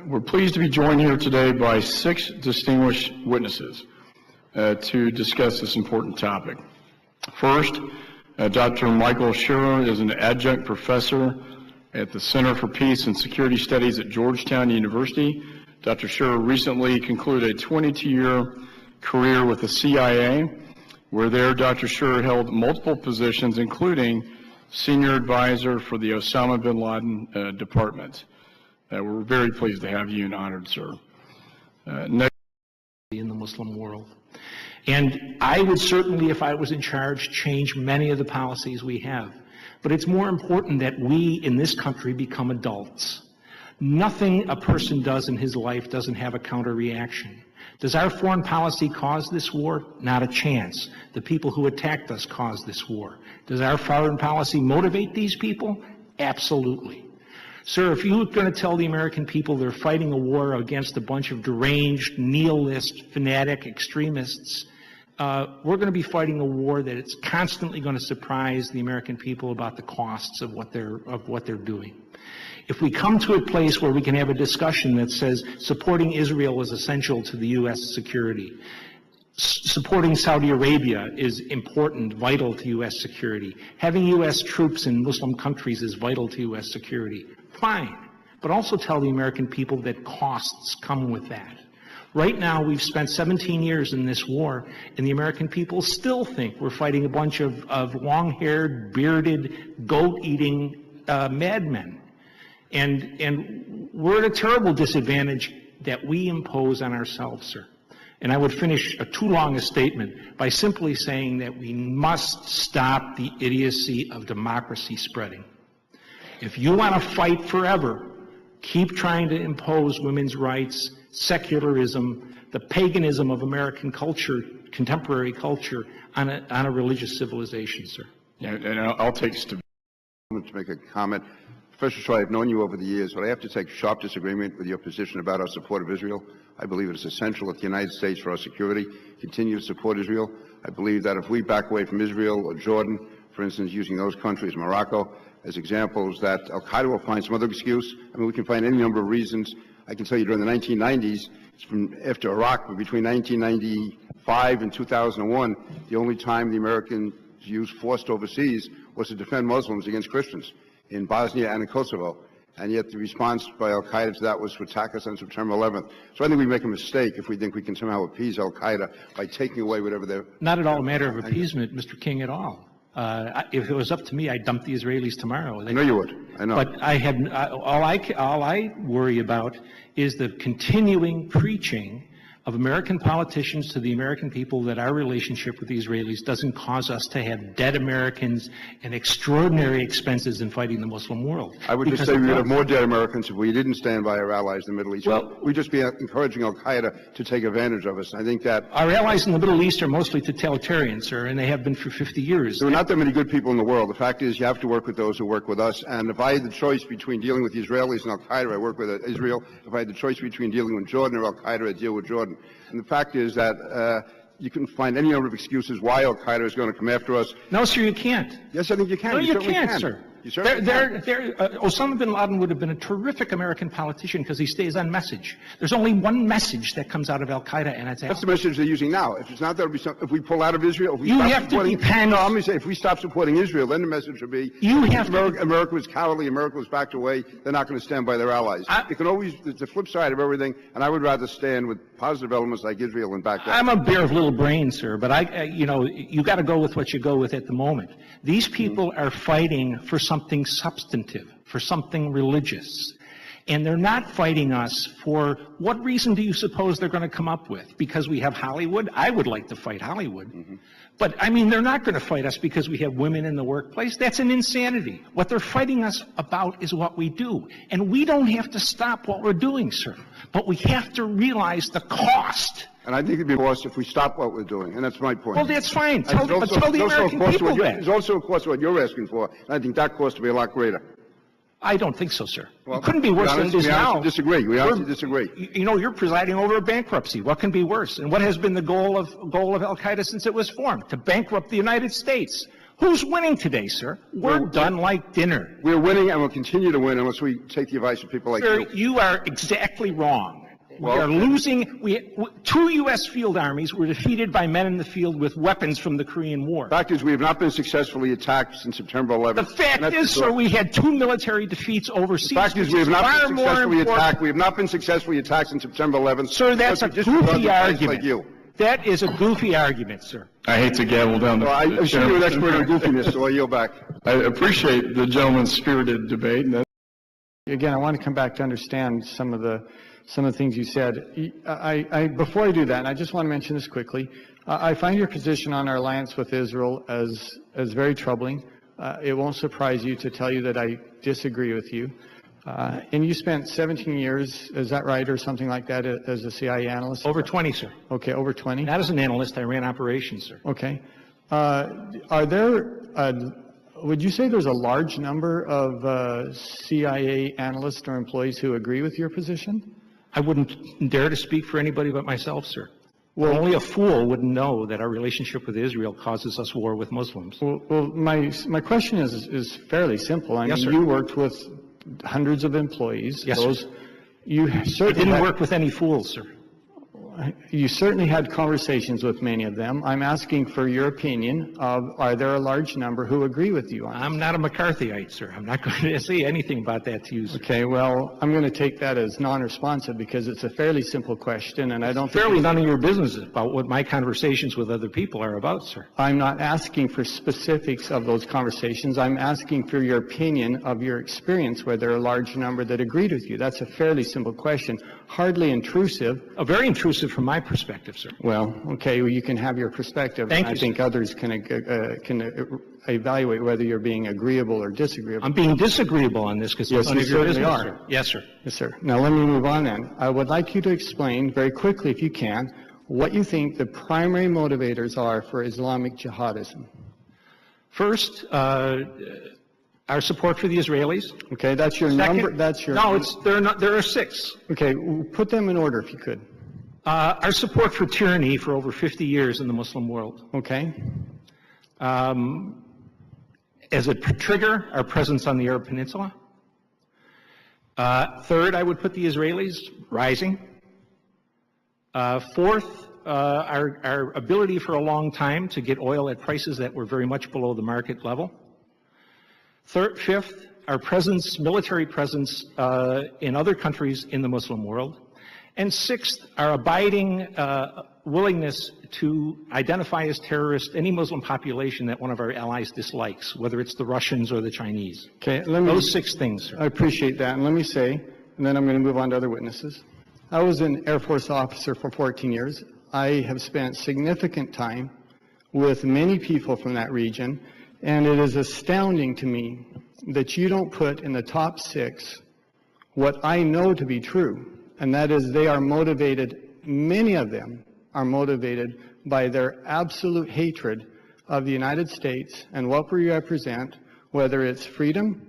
We're pleased to be joined here today by 6 distinguished witnesses to discuss this important topic. First, Dr. Michael Scherer is an adjunct professor at the Center for Peace and Security Studies at Georgetown University. Dr. Scherer recently concluded a 22-year career with the CIA, where there Dr. Scherer held multiple positions, including senior advisor for the Osama bin Laden Department. We're very pleased to have you and honored, sir. Next. In the Muslim world. And I would certainly, if I was in charge, change many of the policies we have. But it's more important that we in this country become adults. Nothing a person does in his life doesn't have a counter reaction. Does our foreign policy cause this war? Not a chance. The people who attacked us caused this war. Does our foreign policy motivate these people? Absolutely. Sir, if you're going to tell the American people they're fighting a war against a bunch of deranged, nihilist, fanatic extremists, we're going to be fighting a war that it's constantly going to surprise the American people about the costs of what they're doing. If we come to a place where we can have a discussion that says supporting Israel is essential to the U.S. security, supporting Saudi Arabia is important, vital to U.S. security, having U.S. troops in Muslim countries is vital to U.S. security, fine. But also tell the American people that costs come with that. Right now, we've spent 17 years in this war, and the American people still think we're fighting a bunch of long-haired, bearded, goat-eating madmen. And we're at a terrible disadvantage that we impose on ourselves, sir. And I would finish too long a statement by simply saying that we must stop the idiocy of democracy spreading. If you want to fight forever, keep trying to impose women's rights, secularism, the paganism of American culture, contemporary culture, on a religious civilization, sir. Yeah, and I'll take to make a comment. Professor Shaw, I've known you over the years, but I have to take sharp disagreement with your position about our support of Israel. I believe it is essential that the United States, for our security, continue to support Israel. I believe that if we back away from Israel or Jordan, for instance, using those countries, Morocco, as examples, that Al-Qaeda will find some other excuse. I mean, we can find any number of reasons. I can tell you during the 1990s, from after Iraq, but between 1995 and 2001, the only time the Americans used force overseas was to defend Muslims against Christians in Bosnia and in Kosovo. And yet the response by Al-Qaeda to that was to attack us on September 11th. So I think we make a mistake if we think we can somehow appease Al-Qaeda by taking away whatever they're... Not at all a matter of appeasement, Mr. King, at all. If it was up to me, I'd dump the Israelis tomorrow. I know you would. I know. But all I worry about is the continuing preaching of American politicians to the American people that our relationship with the Israelis doesn't cause us to have dead Americans and extraordinary expenses in fighting the Muslim world. I would just say we would have more dead Americans if we didn't stand by our allies in the Middle East. Well, we'd just be encouraging Al-Qaeda to take advantage of us. I think that... Our allies in the Middle East are mostly totalitarians, sir, and they have been for 50 years. There are not that many good people in the world. The fact is you have to work with those who work with us. And if I had the choice between dealing with the Israelis and Al-Qaeda, I work with Israel. If I had the choice between dealing with Jordan or Al-Qaeda, I'd deal with Jordan. And the fact is that you can find any number of excuses why Al-Qaeda is going to come after us. No, sir, you can't. Yes, I think you can. No, you can't, sir. Osama bin Laden would have been a terrific American politician because he stays on message. There's only one message that comes out of Al-Qaeda, and it's... That's the message they're using now. If it's not, there'll be some... If we pull out of Israel... If we you have to depend... No, I'm going to say, if we stop supporting Israel, then the message will be... America was cowardly, America was backed away, they're not going to stand by their allies. It can always... It's the flip side of everything, and I would rather stand with positive elements like Israel and back down. I'm a bear of little brains, sir, but you got to go with what you go with at the moment. These people are fighting for something substantive, for something religious. And they're not fighting us for what reason do you suppose they're going to come up with? Because we have Hollywood? I would like to fight Hollywood. But, I mean, they're not going to fight us because we have women in the workplace. That's an insanity. What they're fighting us about is what we do. And we don't have to stop what we're doing, sir. But we have to realize the cost. And I think it'd be lost if we stop what we're doing, and that's my point. Well, that's fine. Tell the American people that. There's also a cost of what you're asking for, and I think that cost will be a lot greater. I don't think so, sir. Well, it couldn't be worse than it is now. We honestly disagree. You know, you're presiding over a bankruptcy. What can be worse? And what has been the goal of Al-Qaeda since it was formed? To bankrupt the United States. Who's winning today, sir? We're done like dinner. We're winning and we'll continue to win unless we take the advice of people like Sir, you. you are exactly wrong. We Well- are losing. Two U.S. field armies were defeated by men in the field with weapons from the Korean War. The fact is, we have not been successfully attacked since September 11th. The fact And that's is, the sir, truth. we had 2 military defeats overseas. The fact is, which we have not far been more successfully important. attacked. We have not been successfully attacked since September 11th. Sir, that's a Because we disregard goofy the guys argument. Like you. That is a goofy argument, sir. I hate to gavel down the. Well, I'm sure you're an expert on goofiness, so I yield back. I appreciate the gentleman's spirited debate, and Again, I want to come back to understand some of the things you said. Before I do that, I just want to mention this quickly. I find your position on our alliance with Israel as very troubling. It won't surprise you to tell you that I disagree with you. And you spent 17 years, is that right, or something like that, as a CIA analyst? Over 20, sir. Okay, over 20? Not as an analyst. I ran operations, sir. Okay. Are there, would you say there's a large number of CIA analysts or employees who agree with your position? I wouldn't dare to speak for anybody but myself, sir. Well, only a fool would know that our relationship with Israel causes us war with Muslims. Well, my question is fairly simple. I Yes, mean, sir. you worked with hundreds of employees. Yes, sir. You I certainly didn't had- work with any fools, sir. You certainly had conversations with many of them. I'm asking for your opinion of, are there a large number who agree with you on this? I'm not a McCarthyite, sir. I'm not going to say anything about that to you, sir. Okay, well, I'm going to take that as non-responsive because it's a fairly simple question, and I don't think Fairly none of your business about what my conversations with other people are about, sir. I'm not asking for specifics of those conversations. I'm asking for your opinion of your experience where there are a large number that agreed with you. That's a fairly simple question, hardly intrusive. Very intrusive from my perspective, sir. Well, okay, well, you can have your perspective. Thank I you, think sir. others can evaluate whether you're being agreeable or disagreeable. I'm being disagreeable on this because Yes, none you of your certainly business, are. sir. Yes, sir. Yes, sir. Now, let me move on then. I would like you to explain very quickly, if you can, what you think the primary motivators are for Islamic jihadism. First, our support for the Israelis. Okay, that's your Second, number. That's your. No, there are 6. Okay, put them in order if you could. Our support for tyranny for over 50 years in the Muslim world. Okay. As a trigger, our presence on the Arab Peninsula. Third, I would put the Israelis rising. Fourth, our ability for a long time to get oil at prices that were very much below the market level. Fifth, our presence, military presence in other countries in the Muslim world. And sixth, our abiding willingness to identify as terrorist any Muslim population that one of our allies dislikes, whether it's the Russians or the Chinese. Okay, let me. Those 6 things, sir. I appreciate that. And let me say, and then I'm going to move on to other witnesses. I was an Air Force officer for 14 years. I have spent significant time with many people from that region, and it is astounding to me that you don't put in the top 6 what I know to be true, and that is they are motivated, many of them are motivated by their absolute hatred of the United States and what we represent, whether it's freedom,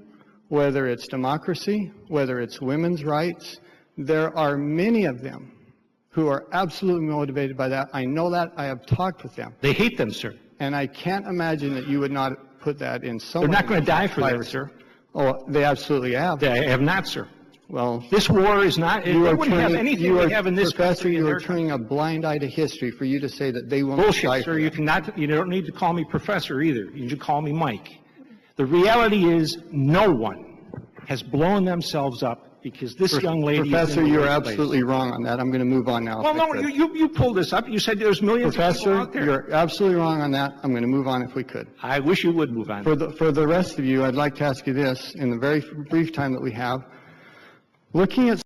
whether it's democracy, whether it's women's rights. There are many of them who are absolutely motivated by that. I know that. I have talked with them. They hate them, sir. And I can't imagine that you would not put that in some They're way. not going to die for that, sir. Oh, they absolutely have. They have not, sir. Well, This war is not, it you are wouldn't have turning, anything you we are, have in this Professor, country in you are their country. turning a blind eye to history for you to say that they will not die Bullshit, for sir. You that. you don't need to call me professor either. You should call me Mike. The reality is no one has blown themselves up because this young lady is Professor, in the you're right place. absolutely wrong on that. I'm going to move on now. Well, if I no, could. you pulled this up. You said there's millions of people Professor, out there. you're absolutely wrong on that. I'm going to move on if we could. I wish you would move on. For the rest of you, I'd like to ask you this in the very brief time that we have. Looking at